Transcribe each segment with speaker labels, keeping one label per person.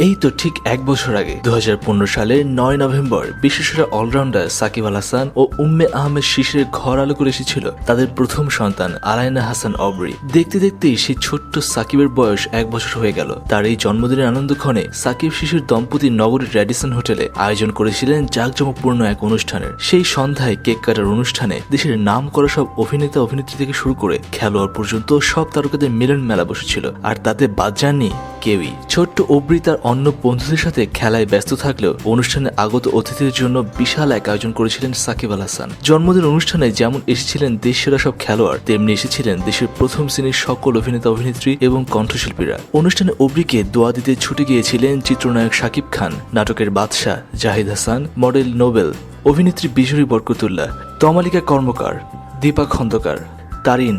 Speaker 1: এই তো ঠিক এক বছর আগে 2015 সালের 9 নভেম্বর বিশ্বসেরা অলরাউন্ডার সাকিব আল হাসান ও উম্মে আহমেদ শিশিরের ঘর আলো করে এসেছিল তাদের প্রথম সন্তান আলাইনা হাসান অব্রি। দেখতে দেখতেই সেই ছোট্ট সাকিবের বয়স 1 বছর হয়ে গেল। তার এই জন্মদিনের আনন্দক্ষণে সাকিব শিশির দম্পতি নগরীর র্যাডিসন হোটেলে আয়োজন করেছিলেন জাঁকজমকপূর্ণ এক অনুষ্ঠানের। সেই সন্ধ্যায় কেক কাটার অনুষ্ঠানে দেশের নাম করা সব অভিনেতা অভিনেত্রী থেকে শুরু করে খেলোয়াড় পর্যন্ত সব তারকাদের মিলন মেলা বসেছিল, আর তাতে বাদ যাননি কেউই। ছোট্ট অব্রি তার অন্য বন্ধুদের সাথে খেলায় ব্যস্ত থাকলেও অনুষ্ঠানে আগত অতিথিদের জন্য বিশাল এক আয়োজন করেছিলেন সাকিব আল হাসান। জন্মদিন অনুষ্ঠানে যেমন এসেছিলেন দেশসেরা সব খেলোয়াড়, তেমনি এসেছিলেন দেশের প্রথম শ্রেণীর সকল অভিনেতা অভিনেত্রী এবং কণ্ঠশিল্পীরা। অনুষ্ঠানে অব্রিকে দোয়া দিতে ছুটে গিয়েছিলেন চিত্রনায়ক শাকিব খান, নাটকের বাদশাহ জাহিদ হাসান, মডেল নোবেল, অভিনেত্রী বিজুরি বরকতুল্লাহ, তমালিকা কর্মকার, দীপা খন্দকার, তারিন,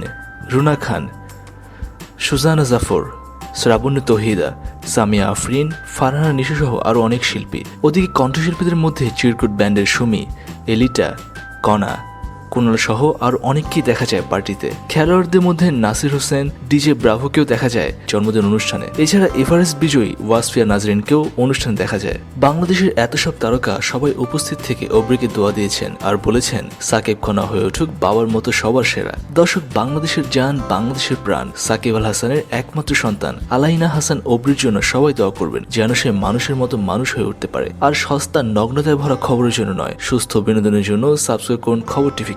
Speaker 1: রুনা খান, সুজানা জাফর, শ্রাবণ্য তহিদা, সামিয়া আফরিন, ফারহানা নিশু সহ আরো অনেক শিল্পী। ওদিকে কণ্ঠশিল্পীদের মধ্যে চিরকুট ব্যান্ডের সুমি, এলিটা, কণা, কুনাল সহ আরো অনেককেই দেখা যায় পার্টিতে। খেলোয়াড়দের মধ্যে নাসির হোসেন, ডিজে ব্রাভোকেও দেখা যায় জন্মদিন অনুষ্ঠানে। এছাড়া এভারেস্ট বিজয়ী ওয়াসফিয়া নাজরিনকেও অনুষ্ঠানে দেখা যায়। বাংলাদেশের এত সব তারকা সবাই উপস্থিত থেকে অব্রিকে দোয়া দিয়েছেন আর বলেছেন সাকিব খান হয়ে উঠুক বাবার মতো সবার সেরা। দর্শক, বাংলাদেশের জান, বাংলাদেশের প্রাণ সাকিব আল হাসানের একমাত্র সন্তান আলাইনা হাসান অব্রির জন্য সবাই দোয়া করবেন যেন সে মানুষের মতো মানুষ হয়ে উঠতে পারে। আর সস্তা নগ্নতায় ভরা খবরের জন্য নয়, সুস্থ বিনোদনের জন্য সাবস্ক্রাইব করুন খবর টিভি।